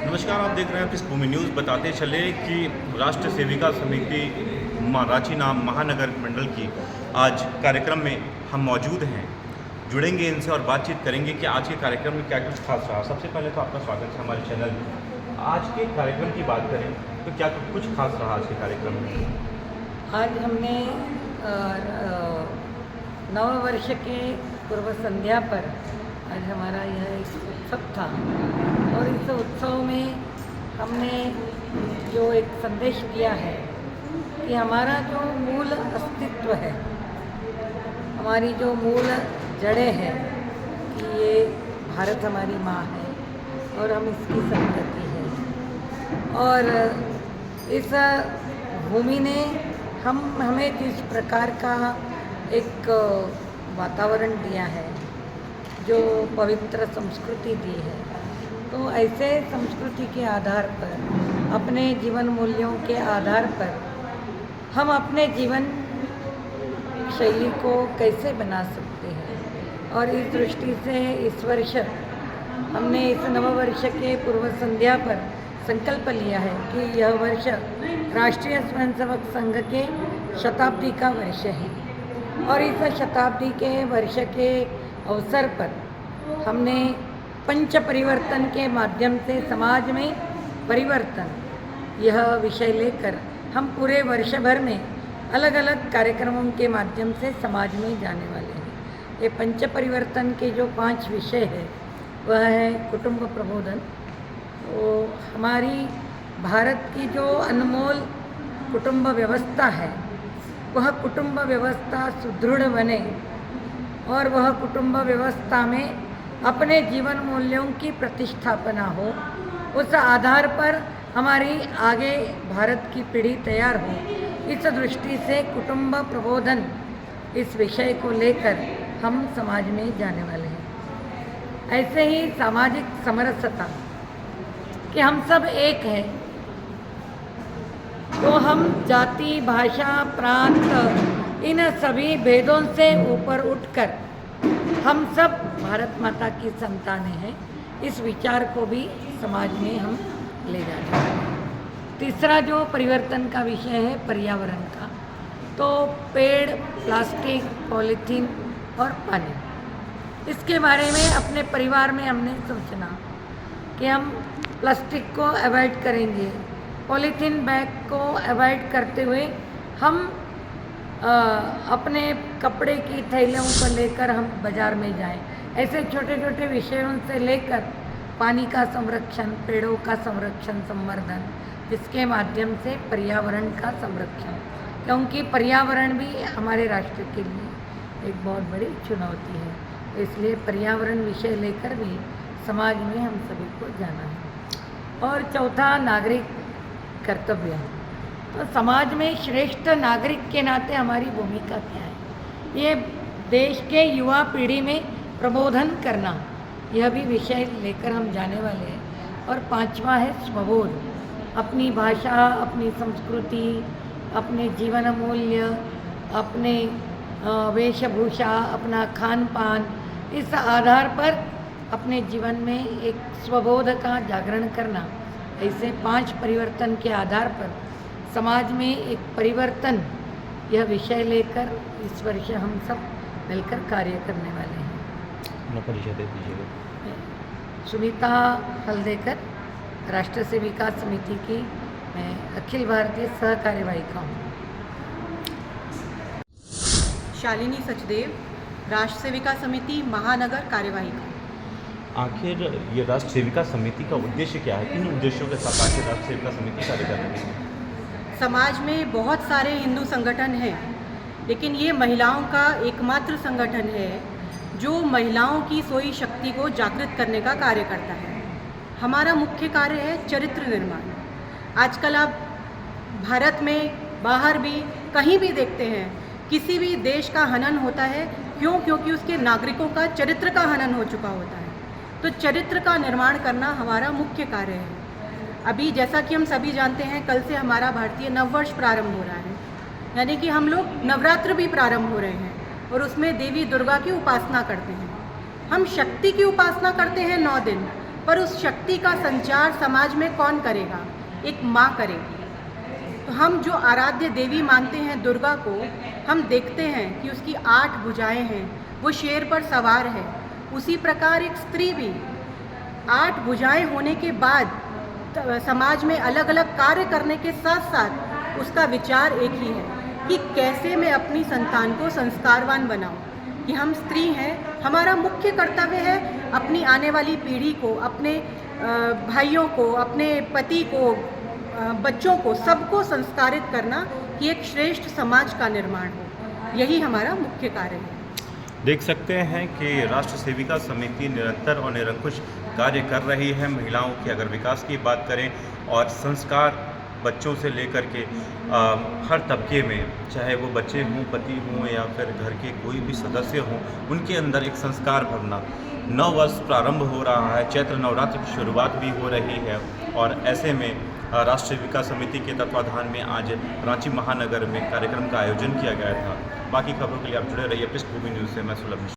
नमस्कार, आप देख रहे हैं भूमि न्यूज़। बताते चले कि राष्ट्र सेविका समिति रांची नाम महानगर मंडल की आज कार्यक्रम में हम मौजूद हैं। जुड़ेंगे इनसे और बातचीत करेंगे कि आज के कार्यक्रम में क्या कुछ खास रहा। सबसे पहले तो आपका स्वागत है हमारे चैनल में। आज के कार्यक्रम की बात करें तो क्या कुछ खास रहा आज के कार्यक्रम में? आज हमने नव वर्ष के पूर्व संध्या पर आज हमारा यह एक उत्सव था और इस उत्सव में हमने जो एक संदेश दिया है कि हमारा जो मूल अस्तित्व है, हमारी जो मूल जड़ें हैं कि ये भारत हमारी माँ है और हम इसकी संतति हैं और इस भूमि ने हमें जिस प्रकार का एक वातावरण दिया है, जो पवित्र संस्कृति दी है, तो ऐसे संस्कृति के आधार पर, अपने जीवन मूल्यों के आधार पर हम अपने जीवन शैली को कैसे बना सकते हैं। और इस दृष्टि से इस वर्ष हमने इस नववर्ष के पूर्व संध्या पर संकल्प लिया है कि यह वर्ष राष्ट्रीय स्वयंसेवक संघ के शताब्दी का वर्ष है और इस शताब्दी के वर्ष के अवसर पर हमने पंच परिवर्तन के माध्यम से समाज में परिवर्तन यह विषय लेकर हम पूरे वर्ष भर में अलग अलग कार्यक्रमों के माध्यम से समाज में जाने वाले हैं। ये पंच परिवर्तन के जो 5 विषय है वह है कुटुंब प्रबोधन। तो हमारी भारत की जो अनमोल कुटुंब व्यवस्था है, वह कुटुंब व्यवस्था सुदृढ़ बने और वह कुटुंब व्यवस्था में अपने जीवन मूल्यों की प्रतिष्ठापना हो। उस आधार पर हमारी आगे भारत की पीढ़ी तैयार हो। इस दृष्टि से कुटुंब प्रबोधन इस विषय को लेकर हम समाज में जाने वाले हैं। ऐसे ही सामाजिक समरसता कि हम सब एक हैं, तो हम जाति, भाषा, प्रांत इन सभी भेदों से ऊपर उठकर हम सब भारत माता की संतानें हैं, इस विचार को भी समाज में हम ले जाते हैं। तीसरा जो परिवर्तन का विषय है पर्यावरण का, तो पेड़, प्लास्टिक, पॉलीथीन और पानी, इसके बारे में अपने परिवार में हमने सोचना कि हम प्लास्टिक को अवॉइड करेंगे, पॉलीथीन बैग को अवॉइड करते हुए हम अपने कपड़े की थैलियों को लेकर हम बाज़ार में जाएं। ऐसे छोटे छोटे विषयों से लेकर पानी का संरक्षण, पेड़ों का संरक्षण, संवर्धन, जिसके माध्यम से पर्यावरण का संरक्षण, क्योंकि पर्यावरण भी हमारे राष्ट्र के लिए एक बहुत बड़ी चुनौती है। इसलिए पर्यावरण विषय लेकर भी समाज में हम सभी को जाना है। और चौथा नागरिक कर्तव्य। तो समाज में श्रेष्ठ नागरिक के नाते हमारी भूमिका क्या है, ये देश के युवा पीढ़ी में प्रबोधन करना, यह भी विषय लेकर हम जाने वाले हैं। और 5वां है स्वबोध। अपनी भाषा, अपनी संस्कृति, अपने जीवन मूल्य, अपने वेशभूषा, अपना खान पान, इस आधार पर अपने जीवन में एक स्वबोध का जागरण करना। ऐसे 5 परिवर्तन के आधार पर समाज में एक परिवर्तन, यह विषय लेकर इस वर्ष हम सब मिलकर कार्य करने वाले हैं। अपना परिचय दे दीजिएगा। सुनीता हल्देकर, राष्ट्र सेविका समिति की मैं अखिल भारतीय सह कार्यवाहिका हूँ। शालिनी सचदेव, राष्ट्र सेविका समिति महानगर कार्यवाहिका। आखिर ये राष्ट्र सेविका समिति का उद्देश्य क्या है? किन उद्देश्यों के साथ आखिर राष्ट्र सेविका समिति कार्य कर रही है? समाज में बहुत सारे हिंदू संगठन हैं, लेकिन ये महिलाओं का एकमात्र संगठन है जो महिलाओं की सोई शक्ति को जागृत करने का कार्य करता है। हमारा मुख्य कार्य है चरित्र निर्माण। आजकल आप भारत में, बाहर भी, कहीं भी देखते हैं, किसी भी देश का हनन होता है, क्यों? क्योंकि उसके नागरिकों का चरित्र का हनन हो चुका होता है। तो चरित्र का निर्माण करना हमारा मुख्य कार्य है। अभी जैसा कि हम सभी जानते हैं, कल से हमारा भारतीय नववर्ष प्रारंभ हो रहा है, यानी कि हम लोग नवरात्र भी प्रारंभ हो रहे हैं और उसमें देवी दुर्गा की उपासना करते हैं। हम शक्ति की उपासना करते हैं 9 दिन, पर उस शक्ति का संचार समाज में कौन करेगा? एक माँ करेगी। तो हम जो आराध्य देवी मानते हैं दुर्गा को, हम देखते हैं कि उसकी 8 भुजाएं हैं, वो शेर पर सवार है। उसी प्रकार एक स्त्री भी 8 भुजाएं होने के बाद समाज में अलग अलग कार्य करने के साथ साथ उसका विचार एक ही है कि कैसे मैं अपनी संतान को संस्कारवान बनाऊं। कि हम स्त्री हैं, हमारा मुख्य कर्तव्य है अपनी आने वाली पीढ़ी को, अपने भाइयों को, अपने पति को, बच्चों को, सबको संस्कारित करना कि एक श्रेष्ठ समाज का निर्माण हो। यही हमारा मुख्य कार्य है। देख सकते हैं कि राष्ट्र सेविका समिति निरंतर और निरंकुश कार्य कर रही है। महिलाओं के अगर विकास की बात करें और संस्कार बच्चों से लेकर के हर तबके में, चाहे वो बच्चे हों, पति हों या फिर घर के कोई भी सदस्य हों, उनके अंदर एक संस्कार भरना। नव वर्ष प्रारंभ हो रहा है, चैत्र नवरात्र की शुरुआत भी हो रही है और ऐसे में राष्ट्र सेविका समिति के तत्वाधान में आज रांची महानगर में कार्यक्रम का आयोजन किया गया था। बाकी खबरों के लिए आप जुड़े रहिए पृष्ठभूमि न्यूज़ से। मैं सुलभ।